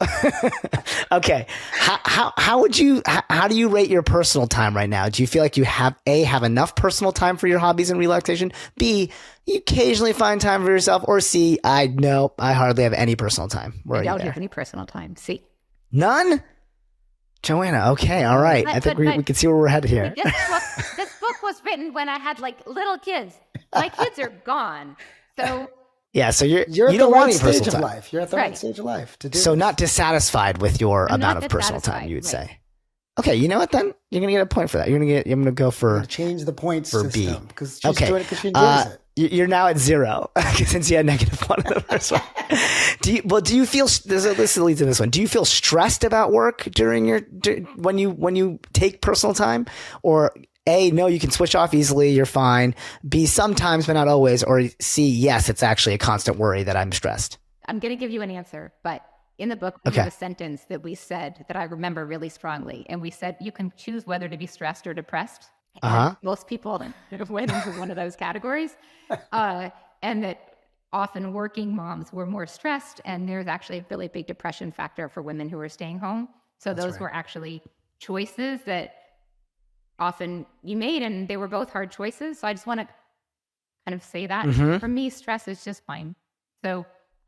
B: Okay, how do you rate your personal time right now? Do you feel like you have enough personal time for your hobbies and relaxation? B, you occasionally find time for yourself, or C, I hardly have any personal time.
C: I don't have any personal time. C.
B: None? Joanna, okay, all right. I think we can see where we're headed here.
C: This written when I had like little kids. My kids are gone. So
B: Yeah, so
A: You're
B: you
A: at the
B: don't want
A: right
B: any
A: stage
B: personal
A: of
B: time.
A: life. You're at the right stage of life to do
B: So
A: this.
B: not dissatisfied with your
C: I'm
B: amount
C: not
B: of personal time,
C: dissatisfied,
B: you would
C: right.
B: say. Okay, you know what then? You're gonna get a point for that. I'm gonna go
A: You're
B: for
A: gonna change the point
B: for B.
A: system because she's
B: Okay.
A: doing it because she enjoys it.
B: You're now at 0 since you had -1 in the first one. Do you feel this leads to this one? Do you feel stressed about work during when you take personal time, or A, no, you can switch off easily, you're fine. B, sometimes but not always, or C, yes, it's actually a constant worry that I'm stressed.
C: I'm going to give you an answer, but in the book, we have a sentence that we said that I remember really strongly. And we said, you can choose whether to be stressed or depressed. And most people went into one of those categories. And that often working moms were more stressed. And there's actually a really big depression factor for women who are staying home. So those were actually choices that often you made, and they were both hard choices. So I just want to kind of say that. For me, stress is just fine. So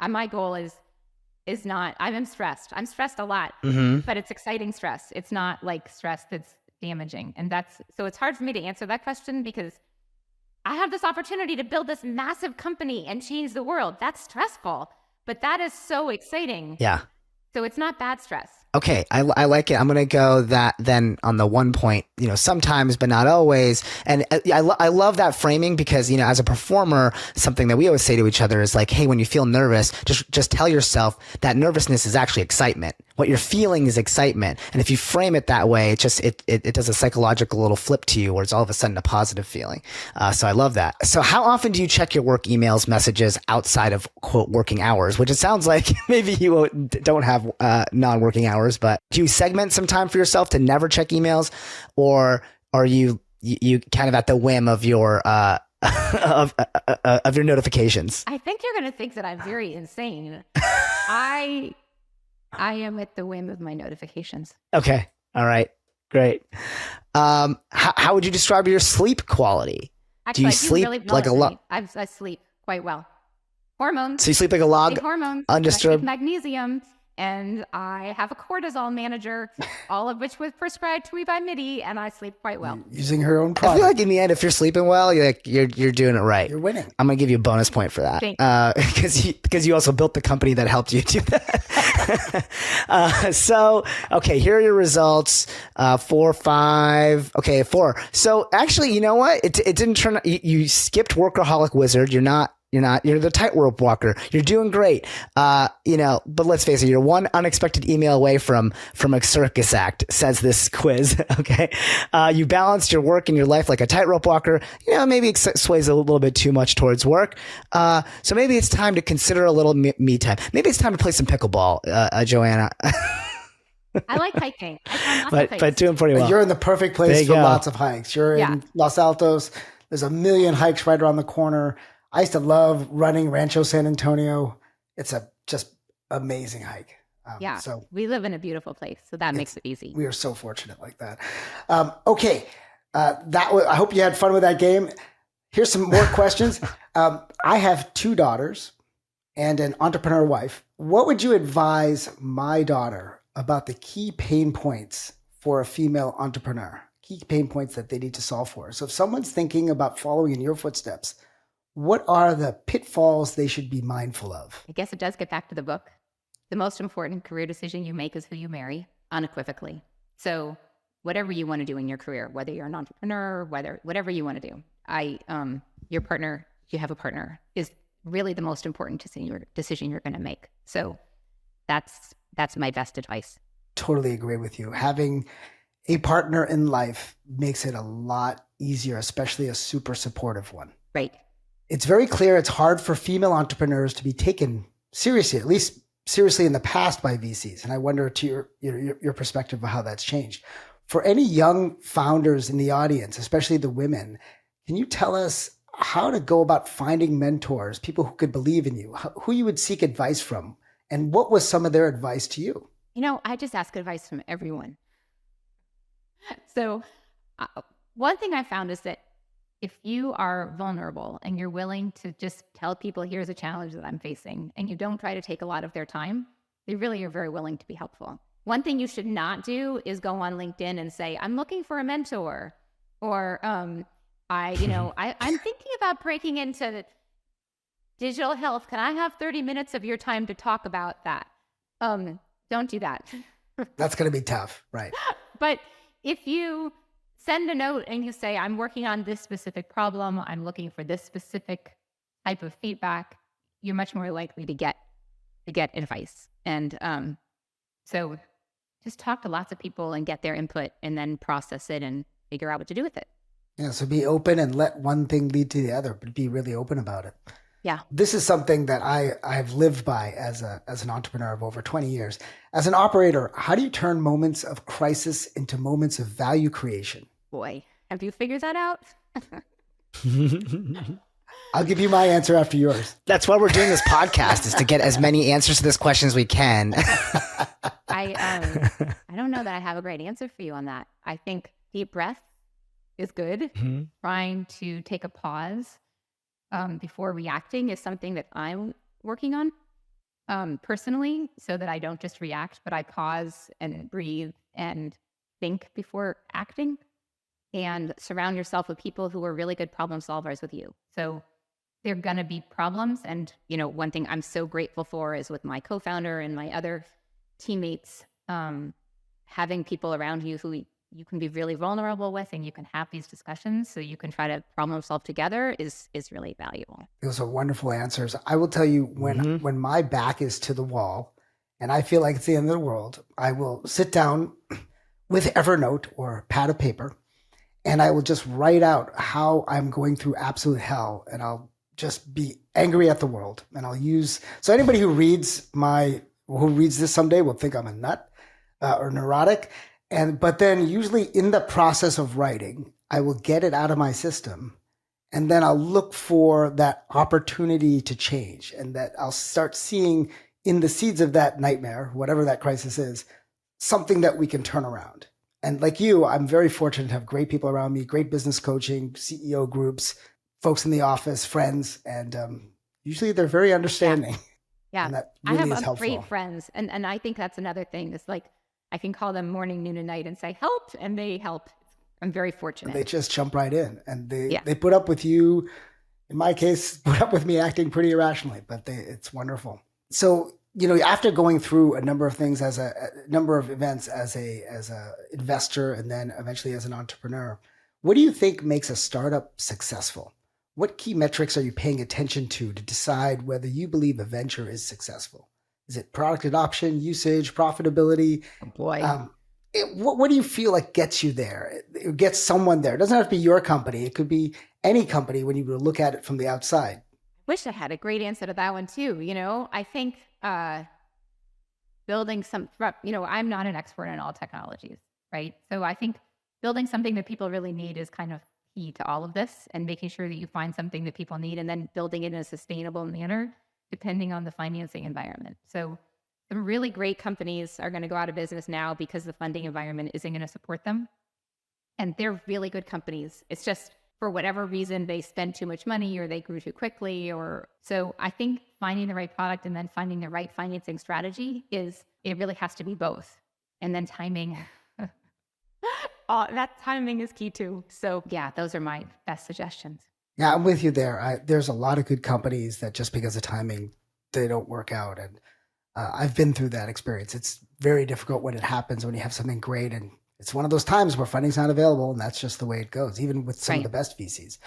C: my goal is not, I'm stressed. I'm stressed a lot, but it's exciting stress. It's not like stress that's damaging. And so it's hard for me to answer that question because I have this opportunity to build this massive company and change the world. That's stressful, but that is so exciting.
B: Yeah.
C: So it's not bad stress.
B: Okay, I like it. I'm going to go that then on the one point, sometimes but not always. And I love that framing because, as a performer, something that we always say to each other is like, hey, when you feel nervous, just tell yourself that nervousness is actually excitement. What you're feeling is excitement. And if you frame it that way, it does a psychological little flip to you where it's all of a sudden a positive feeling. So I love that. So how often do you check your work emails, messages outside of quote working hours, which it sounds like maybe you don't have non-working hours. But do you segment some time for yourself to never check emails, or are you kind of at the whim of your of your notifications?
C: I think you're going to think that I'm very insane. I am at the whim of my notifications.
B: Okay. All right. Great. How would you describe your sleep quality?
C: Actually,
B: do you
C: I
B: sleep
C: really well
B: like a lot?
C: I sleep quite well. Hormones.
B: So you sleep like a log,
C: hormones,
B: undisturbed?
C: magnesium. And I have a cortisol manager, all of which was prescribed to me by Midi, and I sleep quite well.
A: Using her own
B: I
A: product.
B: feel like in the end, if you're sleeping well, you're doing it right.
A: You're winning.
B: I'm gonna give you a bonus point for that because you also built the company that helped you do that. So okay, here are your results. 4, 5. Okay, 4. So actually, you know what? It didn't turn. You skipped Workaholic Wizard. You're the tightrope walker. You're doing great. But let's face it, you're one unexpected email away from a circus act, says this quiz. Okay. You balanced your work and your life like a tightrope walker. Maybe it sways a little bit too much towards work. So maybe it's time to consider a little me time. Maybe it's time to play some pickleball, Joanna.
C: I like hiking. I try not to hike.
B: but doing pretty well.
A: You're in the perfect place for lots of hikes. You're in Los Altos. There's a million hikes right around the corner. I used to love running Rancho San Antonio. It's a just amazing hike.
C: So we live in a beautiful place, so that makes it easy.
A: We are so fortunate like that. Okay, I hope you had fun with that game. Here's some more questions. I have 2 daughters and an entrepreneur wife. What would you advise my daughter about the key pain points for a female entrepreneur? Key pain points that they need to solve for. So if someone's thinking about following in your footsteps, what are the pitfalls they should be mindful of?
C: I guess it does get back to the book. The most important career decision you make is who you marry, unequivocally. So whatever you want to do in your career, whether you're an entrepreneur, whatever you want to do, your partner, you have a partner, is really the most important decision you're going to make. So that's my best advice.
A: Totally agree with you. Having a partner in life makes it a lot easier, especially a super supportive one.
C: Right.
A: It's very clear it's hard for female entrepreneurs to be taken seriously, at least seriously in the past by VCs. And I wonder to your perspective of how that's changed. For any young founders in the audience, especially the women, can you tell us how to go about finding mentors, people who could believe in you, who you would seek advice from, and what was some of their advice to you?
C: I just ask advice from everyone. So one thing I found is that if you are vulnerable and you're willing to just tell people, here's a challenge that I'm facing, and you don't try to take a lot of their time, they really are very willing to be helpful. One thing you should not do is go on LinkedIn and say, I'm looking for a mentor, or I'm thinking about breaking into digital health. Can I have 30 minutes of your time to talk about that? Don't do that.
A: That's going to be tough, right?
C: But if you send a note and you say, I'm working on this specific problem, I'm looking for this specific type of feedback, you're much more likely to get advice. And so just talk to lots of people and get their input and then process it and figure out what to do with it.
A: Yeah, so be open and let one thing lead to the other, but be really open about it.
C: Yeah.
A: This is something that I've lived by as an entrepreneur of over 20 years. As an operator, how do you turn moments of crisis into moments of value creation?
C: Boy, have you figured that out?
A: I'll give you my answer after yours.
B: That's why we're doing this podcast, is to get as many answers to this question as we can.
C: I don't know that I have a great answer for you on that. I think deep breath is good.
B: Mm-hmm.
C: Trying to take a pause before reacting is something that I'm working on personally, so that I don't just react, but I pause and breathe and think before acting, and surround yourself with people who are really good problem solvers with you. So there are going to be problems. And, one thing I'm so grateful for is with my co-founder and my other teammates, having people around you who you can be really vulnerable with, and you can have these discussions so you can try to problem solve together is really valuable.
A: Those are wonderful answers. I will tell you, when my back is to the wall and I feel like it's the end of the world, I will sit down with Evernote or pad of paper, and I will just write out how I'm going through absolute hell, and I'll just be angry at the world. And I'll use, so anybody who reads this someday will think I'm a nut or neurotic. But then usually in the process of writing, I will get it out of my system, and then I'll look for that opportunity to change, and that I'll start seeing in the seeds of that nightmare, whatever that crisis is, something that we can turn around. And like you, I'm very fortunate to have great people around me, great business coaching, CEO groups, folks in the office, friends, and usually they're very understanding.
C: Yeah.
A: And that really
C: I
A: is
C: have
A: helpful.
C: great friends. And I think that's another thing. It's like, I can call them morning, noon, and night and say, help, and they help. I'm very fortunate.
A: They just jump right in, and they put up with you. In my case, put up with me acting pretty irrationally, but it's wonderful. So, after going through a number of things, a number of events as a investor, and then eventually as an entrepreneur, what do you think makes a startup successful? What key metrics are you paying attention to decide whether you believe a venture is successful? Is it product adoption, usage, profitability?
C: Oh boy.
A: What do you feel like gets you there? It gets someone there. It doesn't have to be your company. It could be any company when you look at it from the outside.
C: Wish I had a great answer to that one too. I think building I'm not an expert in all technologies, right? So I think building something that people really need is kind of key to all of this, and making sure that you find something that people need and then building it in a sustainable manner, depending on the financing environment. So some really great companies are going to go out of business now because the funding environment isn't going to support them. And they're really good companies. It's just, for whatever reason, they spend too much money or they grew too quickly. So I think finding the right product and then finding the right financing strategy it really has to be both. And then timing. That timing is key too. So yeah, those are my best suggestions.
A: Yeah, I'm with you there. There's a lot of good companies that just because of timing, they don't work out. And I've been through that experience. It's very difficult when it happens, when you have something great. And it's one of those times where funding's not available. And that's just the way it goes, even with some of the best VCs.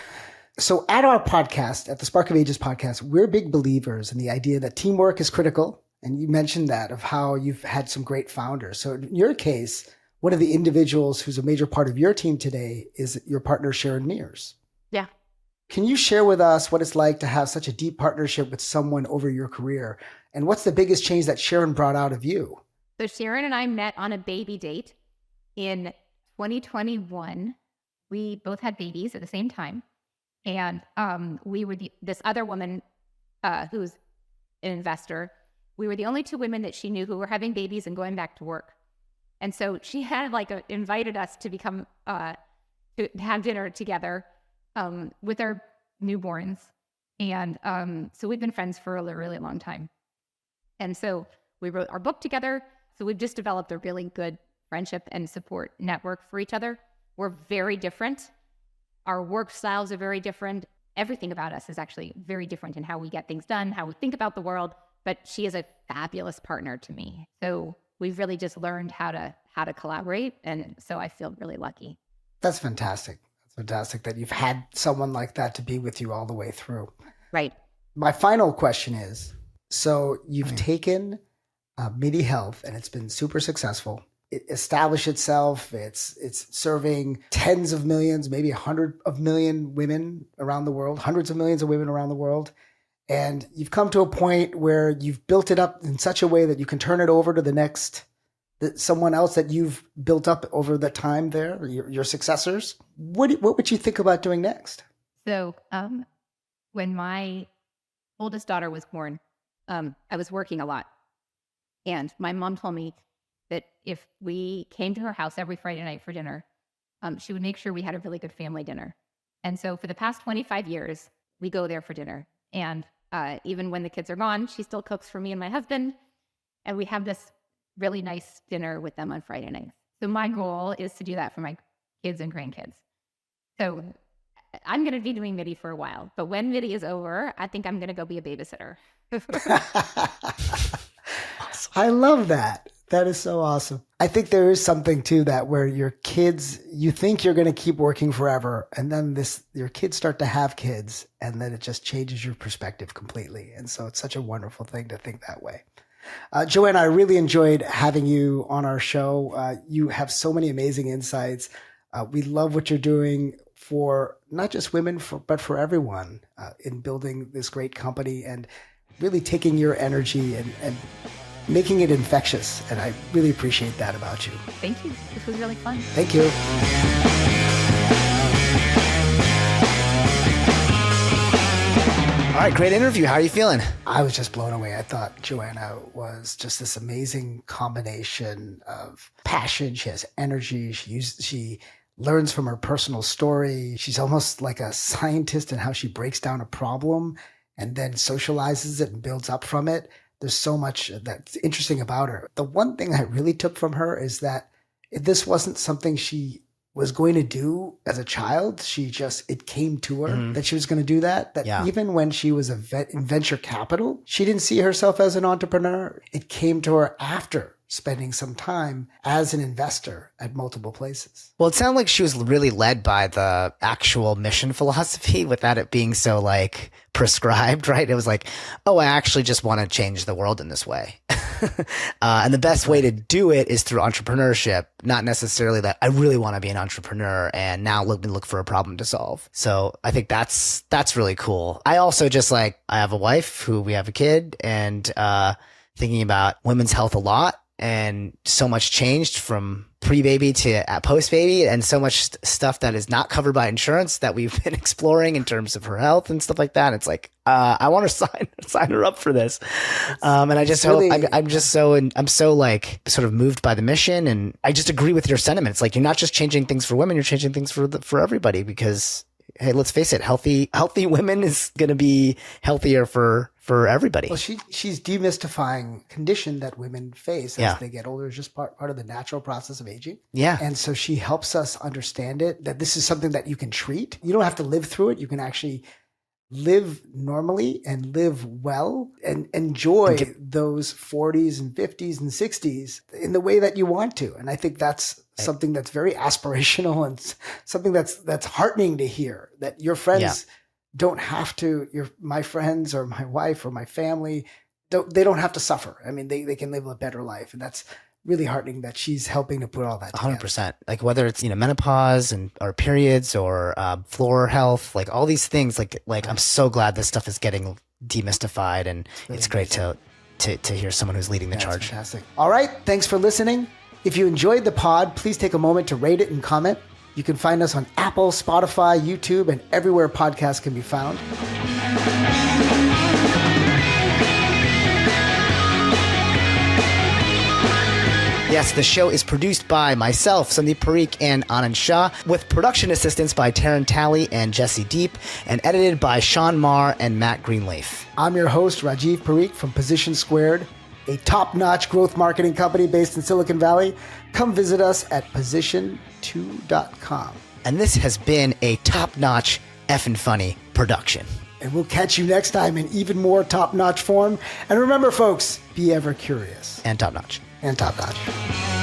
A: So at our podcast, at the Spark of Ages podcast, we're big believers in the idea that teamwork is critical. And you mentioned that, of how you've had some great founders. So in your case, one of the individuals who's a major part of your team today is your partner, Sharon Meers.
C: Yeah.
A: Can you share with us what it's like to have such a deep partnership with someone over your career? And what's the biggest change that Sharon brought out of you?
C: So Sharon and I met on a baby date in 2021. We both had babies at the same time. And we were this other woman who's an investor. We were the only two women that she knew who were having babies and going back to work. And so she had invited us to become, to have dinner together with our newborns. And so we've been friends for a really long time. And so we wrote our book together. So we've just developed a really good friendship and support network for each other. We're very different. Our work styles are very different. Everything about us is actually very different in how we get things done, how we think about the world. But she is a fabulous partner to me. So we've really just learned how to collaborate. And so I feel really lucky.
A: That's fantastic. That's fantastic that you've had someone like that to be with you all the way through.
C: Right.
A: My final question is, so you've taken Midi Health and it's been super successful. It established itself. It's serving tens of millions, maybe 100 of million women around the world, hundreds of millions of women around the world. And you've come to a point where you've built it up in such a way that you can turn it over to the next, someone else that you've built up over the time there, your successors. What would you think about doing next?
C: So when my oldest daughter was born, I was working a lot. And my mom told me that if we came to her house every Friday night for dinner, she would make sure we had a really good family dinner. And so for the past 25 years, we go there for dinner. And even when the kids are gone, she still cooks for me and my husband. And we have this really nice dinner with them on Friday nights. So my goal is to do that for my kids and grandkids. So I'm going to be doing Midi for a while. But when Midi is over, I think I'm going to go be a babysitter.
A: I love that. That is so awesome. I think there is something to that where your kids, you think you're going to keep working forever. And then your kids start to have kids and then it just changes your perspective completely. And so it's such a wonderful thing to think that way. Joanna, I really enjoyed having you on our show. You have so many amazing insights. We love what you're doing for not just women, but for everyone in building this great company and really taking your energy and making it infectious. And I really appreciate that about you.
C: Thank you. This was really fun.
A: Thank you.
B: All right, great interview. How are you feeling?
A: I was just blown away. I thought Joanna was just this amazing combination of passion. She has energy. She learns from her personal story. She's almost like a scientist in how she breaks down a problem and then socializes it and builds up from it. There's so much that's interesting about her. The one thing I really took from her is that this wasn't something she was going to do as a child. It came to her that she was going to do that. Even when she was in venture capital, she didn't see herself as an entrepreneur. It came to her after spending some time as an investor at multiple places.
B: Well, it sounded like she was really led by the actual mission philosophy without it being so like prescribed, right? It was like, oh, I actually just want to change the world in this way. And the best way to do it is through entrepreneurship, not necessarily that I really want to be an entrepreneur and now look for a problem to solve. So I think that's really cool. I also I have a wife who we have a kid and thinking about women's health a lot. And so much changed from pre-baby to post-baby and so much stuff that is not covered by insurance that we've been exploring in terms of her health and stuff like that. It's like, I want to sign her up for this. And I just hope I'm so like sort of moved by the mission. And I just agree with your sentiment. It's like, you're not just changing things for women, you're changing things for everybody because, hey, let's face it, healthy women is going to be healthier for everybody.
A: Well, she's demystifying condition that women face as they get older. It's just part of the natural process of aging. Yeah. And so she helps us understand it, that this is something that you can treat. You don't have to live through it. You can actually live normally and live well and enjoy those 40s and 50s and 60s in the way that you want to. And I think that's something that's very aspirational and something that's heartening to hear, that your friends don't have to, my friends or my wife or my family, they don't have to suffer. I mean, they can live a better life. And that's really heartening that she's helping to put all that together. 100%.
B: Like whether it's, menopause or periods or floor health, like all these things, like I'm so glad this stuff is getting demystified, and it's great to hear someone who's leading the charge.
A: Fantastic. All right. Thanks for listening. If you enjoyed the pod, please take a moment to rate it and comment. You can find us on Apple, Spotify, YouTube, and everywhere podcasts can be found.
B: Yes, the show is produced by myself, Sandeep Parikh, and Anand Shah, with production assistance by Taryn Talley and Jesse Deep, and edited by Sean Marr and Matt Greenleaf.
A: I'm your host, Rajiv Parikh from Position Squared, a top-notch growth marketing company based in Silicon Valley. Come visit us at position2.com.
B: And this has been a top-notch effing funny production.
A: And we'll catch you next time in even more top-notch form. And remember, folks, be ever curious.
B: And top-notch.
A: And top-notch.